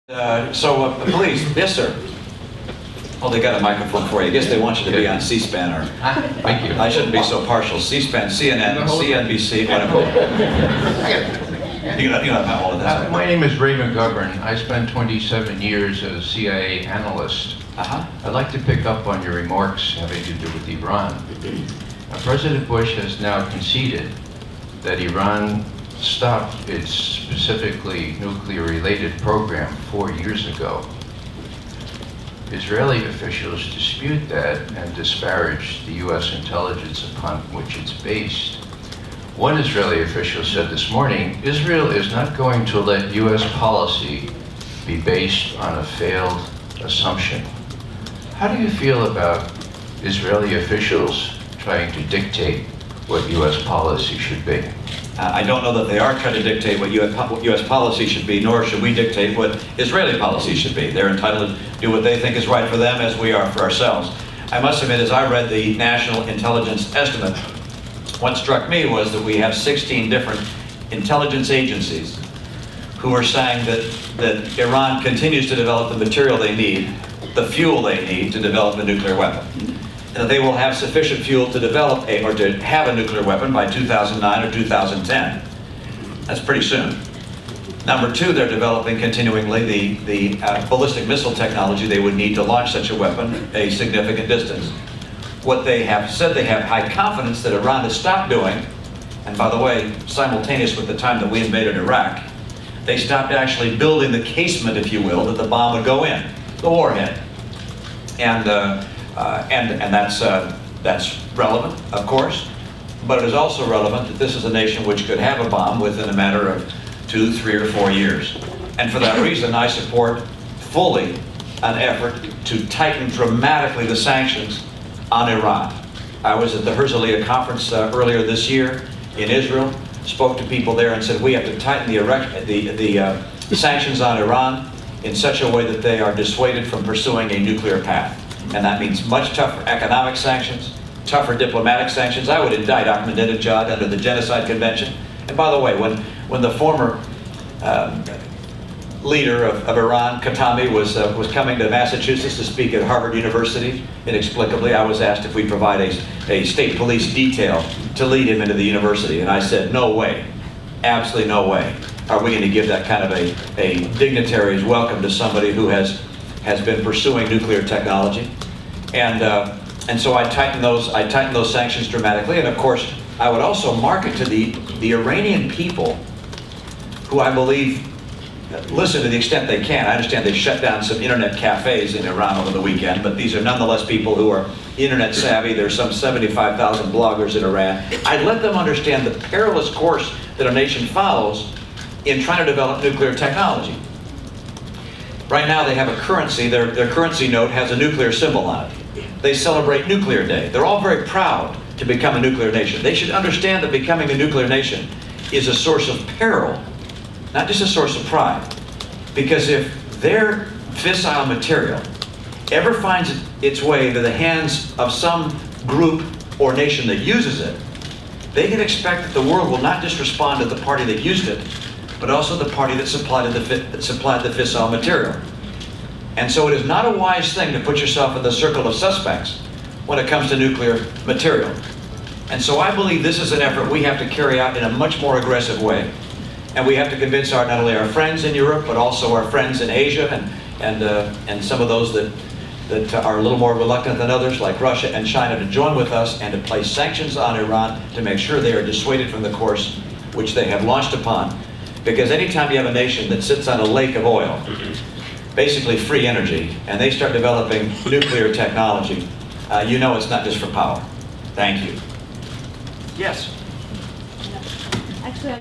Police, yes, sir. Oh, they got a microphone for you. I guess they want you to be on C-SPAN or... Thank you. I shouldn't be so partial. C-SPAN, CNN, CNBC, whatever. You know all of that. My name is Ray McGovern. I spent 27 years as a CIA analyst. I'd like to pick up on your remarks having to do with Iran. President Bush has now conceded that Iran stopped its specifically nuclear-related program 4 years ago. Israeli officials dispute that and disparage the U.S. intelligence upon which it's based. One Israeli official said this morning, Israel is not going to let U.S. policy be based on a failed assumption. How do you feel about Israeli officials trying to dictate what U.S. policy should be? I don't know that they are trying to dictate what U.S. policy should be, nor should we dictate what Israeli policy should be. They're entitled to do what they think is right for them, as we are for ourselves. I must admit, as I read the National Intelligence Estimate, what struck me was that we have 16 different intelligence agencies who are saying that Iran continues to develop the material they need, the fuel they need to develop a nuclear weapon. And that they will have sufficient fuel to develop or to have a nuclear weapon by 2009 or 2010. That's pretty soon. Number two, they're developing continually the ballistic missile technology they would need to launch such a weapon a significant distance. What they have said they have high confidence that Iran has stopped doing, and by the way, simultaneous with the time that we invaded Iraq, they stopped actually building the casement, if you will, that the bomb would go in, the warhead. And that's relevant, of course, but it is also relevant that this is a nation which could have a bomb within a matter of 2, 3, or 4 years. And for that reason, I support fully an effort to tighten dramatically the sanctions on Iran. I was at the Herzliya conference earlier this year in Israel, spoke to people there and said we have to tighten the sanctions on Iran in such a way that they are dissuaded from pursuing a nuclear path. And that means much tougher economic sanctions, tougher diplomatic sanctions. I would indict Ahmadinejad under the Genocide Convention. And by the way, when the former leader of Iran, Khatami, was coming to Massachusetts to speak at Harvard University, inexplicably, I was asked if we'd provide a state police detail to lead him into the university. And I said, no way, absolutely no way are we going to give that kind of a dignitary's welcome to somebody who has been pursuing nuclear technology. And so I tightened those sanctions dramatically. And of course, I would also market to the Iranian people, who I believe listen to the extent they can. I understand they shut down some internet cafes in Iran over the weekend, but these are nonetheless people who are internet savvy. There's some 75,000 bloggers in Iran. I'd let them understand the perilous course that a nation follows in trying to develop nuclear technology. Right now they have a currency, their currency note has a nuclear symbol on it. They celebrate Nuclear Day. They're all very proud to become a nuclear nation. They should understand that becoming a nuclear nation is a source of peril, not just a source of pride. Because if their fissile material ever finds its way into the hands of some group or nation that uses it, they can expect that the world will not just respond to the party that used it, but also the party that supplied the fissile material. And so it is not a wise thing to put yourself in the circle of suspects when it comes to nuclear material. And so I believe this is an effort we have to carry out in a much more aggressive way. And we have to convince not only our friends in Europe, but also our friends in Asia and some of those that are a little more reluctant than others, like Russia and China, to join with us and to place sanctions on Iran to make sure they are dissuaded from the course which they have launched upon. Because anytime you have a nation that sits on a lake of oil, basically free energy, and they start developing nuclear technology, you know it's not just for power. Thank you. Yes? Actually,